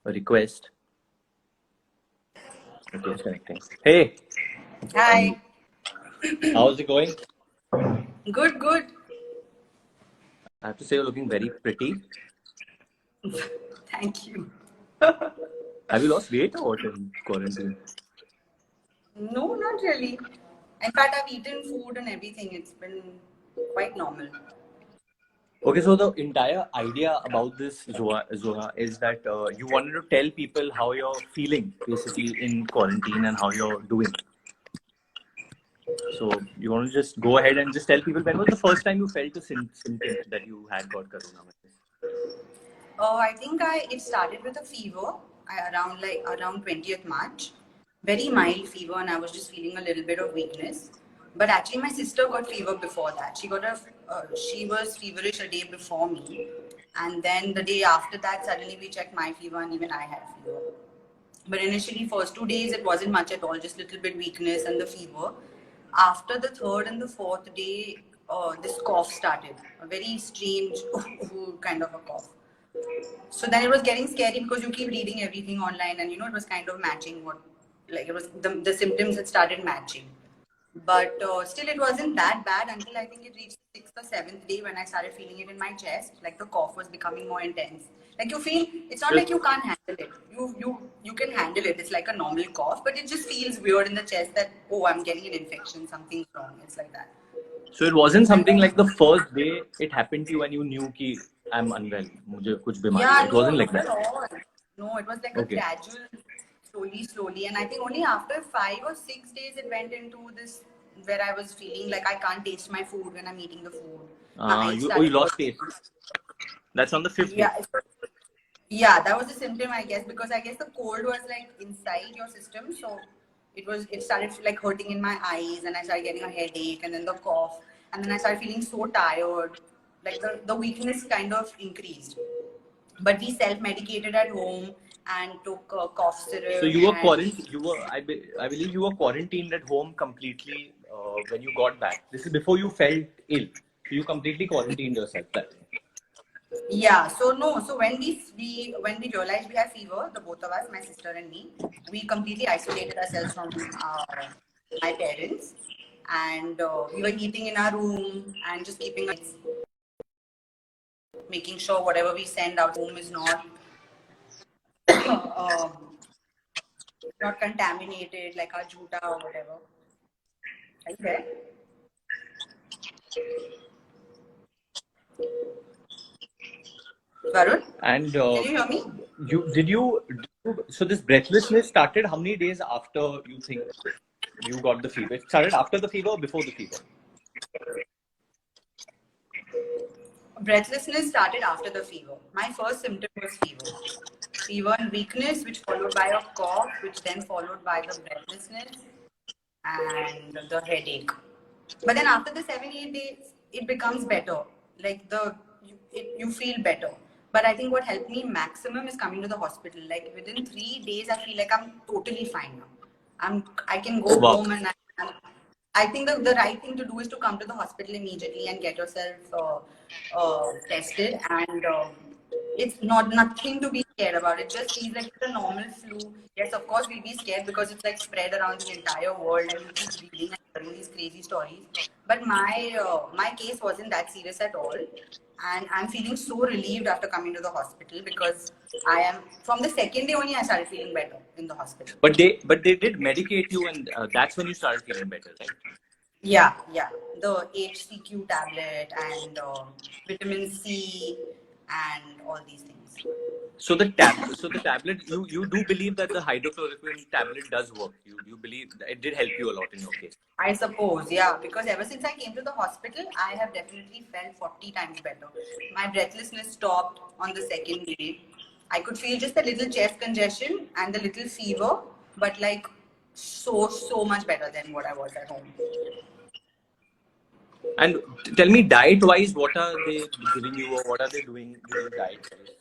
a request. Okay, it's connecting. Hey, Hi. how's it going? Good, good. I have to say, you're looking very pretty. Thank you. Have you lost weight or what in quarantine? No, not really. In fact, I've eaten food and everything. It's been quite normal. Okay, so the entire idea about this, Zoha, is that you wanted to tell people how you're feeling basically in quarantine and how you're doing. So you want to just go ahead and just tell people when was the first time you felt the symptoms that you had got coronavirus? I think it started with a fever around 20th March. Very mild fever, and I was just feeling a little bit of weakness. But actually, my sister got fever before that. She was feverish a day before me, and then the day after that, suddenly we checked my fever, and even I had fever. But initially, first 2 days, it wasn't much at all, just little bit weakness and the fever. After the third and the fourth day, this cough started, a very strange kind of a cough. So then it was getting scary because you keep reading everything online, and it was kind of matching like it was the symptoms had started matching. But still, it wasn't that bad until I think it reached the sixth or seventh day when I started feeling it in my chest. Like the cough was becoming more intense. Like you feel, it's not like you can't handle it. You can handle it. It's like a normal cough, but it just feels weird in the chest that I'm getting an infection. Something's wrong. It's like that. So it wasn't something like the first day it happened to you and you knew कि I'm unwell, मुझे कुछ बीमारी है. Yeah, It no, wasn't like not at that. all. No, it was like a Okay. gradual, slowly. And I think only after 5 or 6 days it went into this where I was feeling like I can't taste my food when I'm eating the food. My eyes You started lost hurting. taste. That's on the fifth day. Yeah, that was the symptom, I guess, because I guess the cold was like inside your system. So it started like hurting in my eyes, and I started getting a headache, and then the cough, and then I started feeling so tired. Like the weakness kind of increased. But we self-medicated at home and took cough So syrup you were and quarantined. I believe you were quarantined at home completely when you got back. This is before you felt ill. So you completely quarantined yourself. That yeah. So no. So when we realized we had fever, the both of us, my sister and me, we completely isolated ourselves from my parents, and we were eating in our room and just making sure whatever we send out home is um, not contaminated, like our juta or whatever. Are you there? Varun, and can you hear me? so this breathlessness started how many days after you think you got the fever? It started after the fever or before the fever? Breathlessness started after the fever. My first symptom was fever. Fever and weakness, which followed by a cough, which then followed by the breathlessness and the headache. But then after the 7 8 days, it becomes better. Like you feel better. But I think what helped me maximum is coming to the hospital. Like within 3 days, I feel like I'm totally fine now. I can go Oh wow. home, and I think the right thing to do is to come to the hospital immediately and get yourself tested. And it's not nothing to be scared about. It just feels like it's a normal flu. Yes, of course we'll be scared because it's like spread around the entire world, and you keep reading and hearing these crazy stories. But my case wasn't that serious at all, and I'm feeling so relieved after coming to the hospital because I am from the second day only I started feeling better in the hospital. But they did medicate you, and that's when you started feeling better, right? Yeah, yeah. The HCQ tablet and vitamin C and all these things. So the tablet, you do believe that the hydrochloroquine tablet does work. You believe that it did help you a lot in your case. I suppose, yeah, because ever since I came to the hospital, I have definitely felt 40 times better. My breathlessness stopped on the second day. I could feel just a little chest congestion and a little fever, but like so much better than what I was at home. And tell me, diet-wise, what are they giving you, or what are they doing with you diet-wise?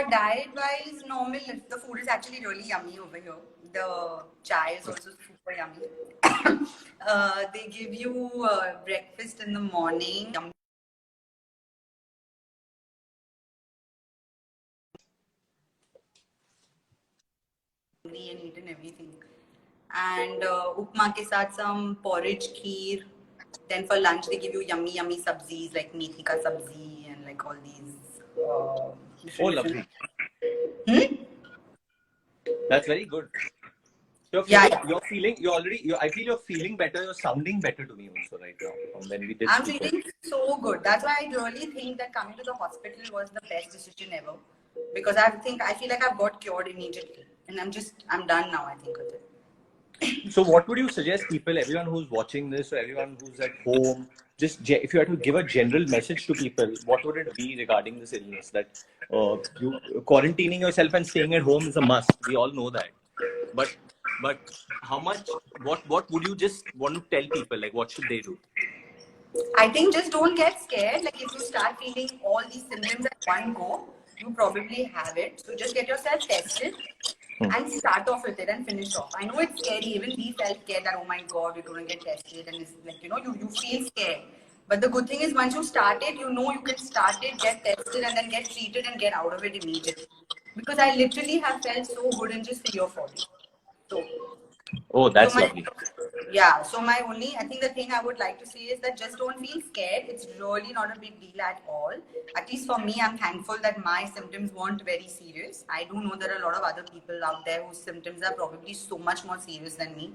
Diet-wise, normal. The food is actually really yummy over here. The chai is also super yummy. They give you breakfast in the morning. hungry and eaten everything. And upma ke saath some porridge, kheer. Then for lunch they give you yummy sabzis like methi ka sabzi and like all these different. Lovely. That's very good. Yeah. I feel you're feeling better. You're sounding better to me also right now from when we did. I'm feeling so good. That's why I really think that coming to the hospital was the best decision ever. Because I feel like I've got cured immediately. And I'm done now, I think, with it. So what would you suggest people, everyone who's watching this or everyone who's at home, if you had to give a general message to people, what would it be regarding this illness? That you quarantining yourself and staying at home is a must. We all know that. But how much, what would you just want to tell people? Like, what should they do? I think just don't get scared. Like, if you start feeling all these symptoms at one go, you probably have it. So just get yourself tested and start off with it and finish off. I know it's scary. Even we felt scared that, oh my God, we're going to get tested. And it's like, you feel scared. But the good thing is once you start it, you can start it, get tested and then get treated and get out of it immediately. Because I literally have felt so good in just 3 or 4 days. Oh, that's lovely. Yeah, so I think the thing I would like to say is that just don't feel scared. It's really not a big deal at all. At least for me, I'm thankful that my symptoms weren't very serious. I do know there are a lot of other people out there whose symptoms are probably so much more serious than me.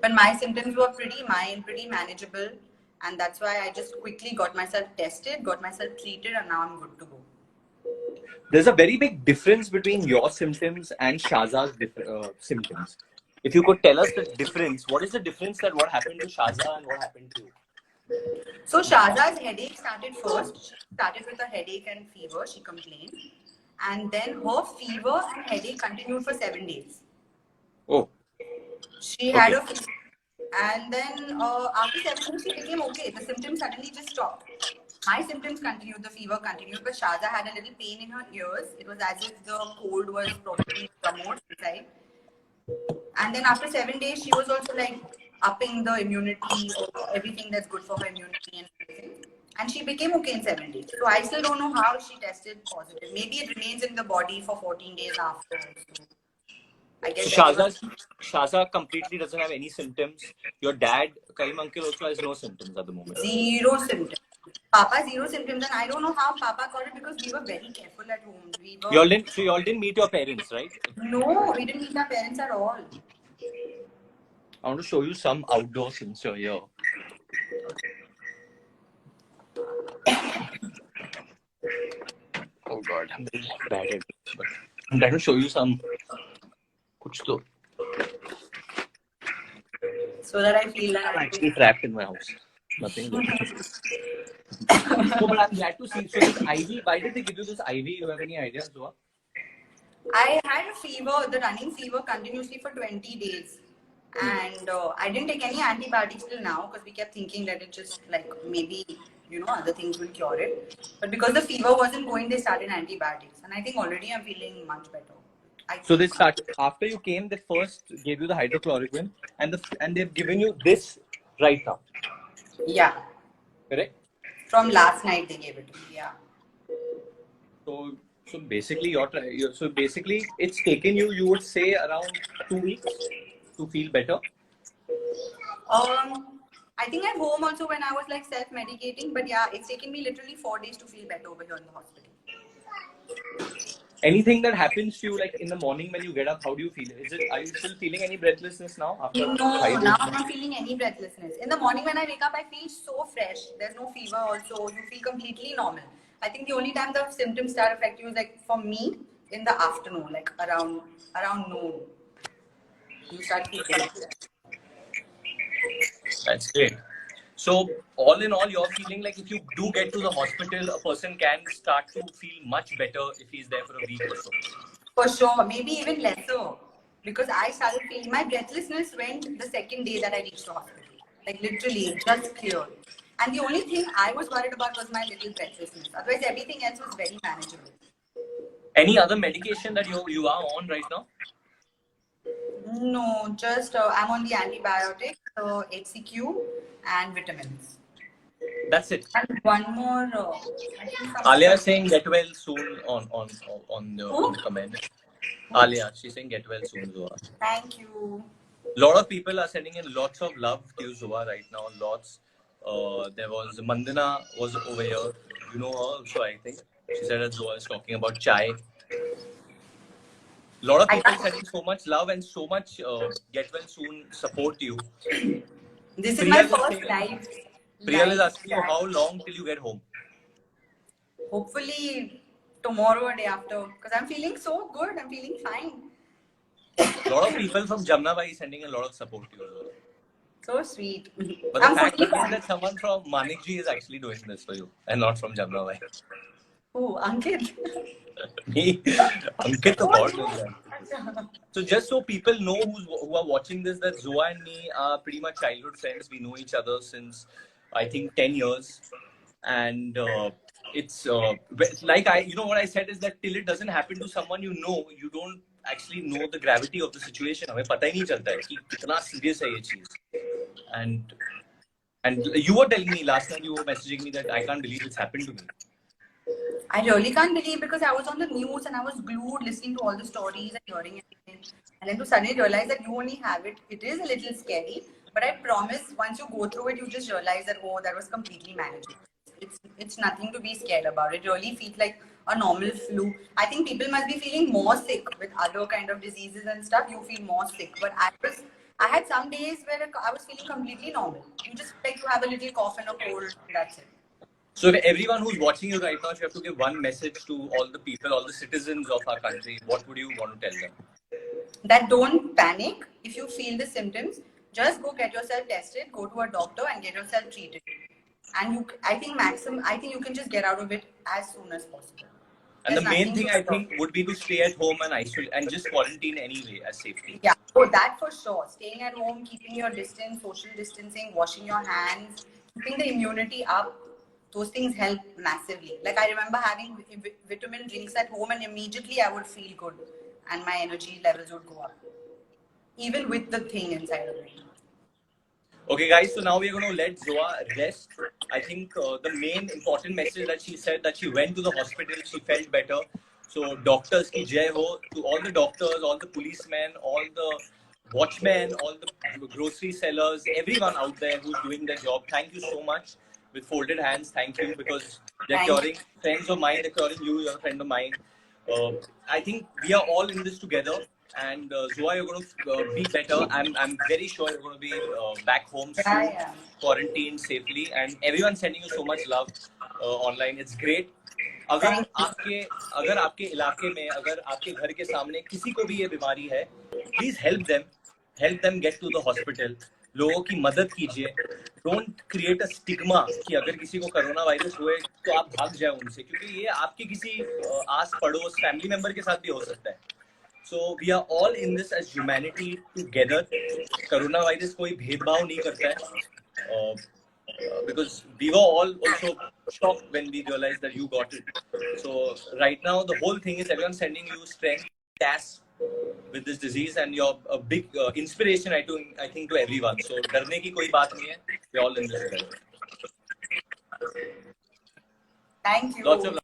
But my symptoms were pretty mild, pretty manageable. And that's why I just quickly got myself tested, got myself treated, and now I'm good to go. There's a very big difference between your symptoms and Shaza's symptoms. If you could tell us the difference, what is the difference that what happened to Shaza and what happened to you? So Shaza's headache started first. She started with a headache and fever. She complained. And then her fever and headache continued for 7 days. Oh. She had a fever. And then after 7 days, she became okay. The symptoms suddenly just stopped. My symptoms continued, the fever continued, but Shaza had a little pain in her ears. It was as if the cold was probably remote inside. And then after 7 days, she was also like upping the immunity, everything that's good for her immunity and everything. And she became okay in 7 days. So I still don't know how she tested positive. Maybe it remains in the body for 14 days after. So I guess Shaza completely doesn't have any symptoms. Your dad, Karim uncle, also has no symptoms at the moment. Zero symptoms. Papa, zero symptoms, and I don't know how Papa got it because we were very careful at home. You all didn't meet your parents, right? No, we didn't meet our parents at all. I want to show you some outdoor since you're here. Oh God, I'm very bad at it. But I'm trying to show you some. So that I feel like I'm actually trapped in my house. Nothing. So, but I'm glad to see. So this IV, why did they give you this IV? You have any idea, Zoa? I had a fever, the running fever continuously for 20 days. And I didn't take any antibiotics till now because we kept thinking that it just like maybe, other things will cure it. But because the fever wasn't going, they started antibiotics. And I think already I'm feeling much better. So they started, after you came, they first gave you the hydrochloroquine and they've given you this right now. Yeah. Correct? From last night they gave it to me, yeah. So basically it's taken you would say around 2 weeks to feel better? I think at home also when I was like self-medicating, but yeah, it's taken me literally 4 days to feel better over here in the hospital. Anything that happens to you like in the morning when you get up, how do you feel? Are you still feeling any breathlessness now? No, now I'm not feeling any breathlessness. In the morning when I wake up, I feel so fresh. There's no fever also. You feel completely normal. I think the only time the symptoms start affecting you is like for me in the afternoon, like around noon. You start feeling it. That's great. So all in all, you're feeling like if you do get to the hospital, a person can start to feel much better if he's there for a week or so. For sure, maybe even lesser. Because I started feeling my breathlessness went the second day that I reached the hospital. Like literally, just cleared. And the only thing I was worried about was my little breathlessness. Otherwise, everything else was very manageable. Any other medication that you are on right now? No, just I'm on the antibiotics, HCQ and vitamins. That's it. And one more. Alia is saying get well soon on the comment. Alia, she's saying get well soon, Zoa. Thank you. Lot of people are sending in lots of love to you, Zoa, right now. Lots. There was Mandana was over here. You know her also, I think. She said that Zoa is talking about chai. Lot of people sending so much love and so much get well soon support you. This is my first live. Priyal is asking you how long till you get home. Hopefully tomorrow or day after, because I'm feeling so good. I'm feeling fine. A lot of people from Jamnabai sending a lot of support to you. So sweet. But the fact is that someone from Manikji is actually doing this for you and not from Jamnabai. Oh, Ankit. Me? Ankit the god. So just so people know who are watching this, that Zoa and me are pretty much childhood friends. We know each other since I think 10 years. And it's like what I said is that till it doesn't happen to someone you know, you don't actually know the gravity of the situation. हमें पता ही नहीं चलता है कि कितना serious है ये चीज. And you were telling me last night, you were messaging me that I can't believe it's happened to me. I really can't believe, because I was on the news and I was glued listening to all the stories and hearing everything. And then to suddenly realize that you only have it, it is a little scary. But I promise, once you go through it, you just realize that, oh, that was completely manageable. It's nothing to be scared about. It really feels like a normal flu. I think people must be feeling more sick with other kind of diseases and stuff. You feel more sick. But I had some days where I was feeling completely normal. You just like to have a little cough and a cold. That's it. So if everyone who's watching you right now, if you have to give one message to all the people, all the citizens of our country, what would you want to tell them? That don't panic. If you feel the symptoms, just go get yourself tested, go to a doctor and get yourself treated. And I think you can just get out of it as soon as possible. And the main thing I think would be to stay at home and isolate and just quarantine anyway as safety. Yeah, so that for sure. Staying at home, keeping your distance, social distancing, washing your hands, keeping the immunity up. Those things help massively. Like I remember having vitamin drinks at home and immediately I would feel good and my energy levels would go up. Even with the thing inside of me. Okay guys, so now we're going to let Zoa rest. I think the main important message that she said, that she went to the hospital, she felt better. So doctors ki jai ho, to all the doctors, all the policemen, all the watchmen, all the grocery sellers, everyone out there who's doing their job. Thank you so much. With folded hands, thank you, because they're curing friends of mine, they're curing you, you're a friend of mine. I think we are all in this together. And Zoa, you're going to be better. I'm very sure you're going to be back home soon, quarantined safely. And everyone's sending you so much love online. It's great. अगर आपके इलाके में, अगर आपके घर के सामने किसी को भी ये बीमारी है, please help them get to the hospital. लोगों की मदद कीजिए. Don't create a stigma कि अगर किसी को कोरोना वायरस हुए तो आप भाग जाए उनसे, क्योंकि ये आपके किसी आस पड़ोस फैमिली मेंबर के साथ भी हो सकता है. So we are all in this as humanity together. Corona virus कोई भेदभाव नहीं करता है. Because we were all also shocked when we realized that you got it. So right now the whole thing is everyone sending you strength, gas with this disease, and you're a big inspiration I think to everyone. So डरने की कोई बात नहीं है. We're all in this together. Thank you. Lots of love.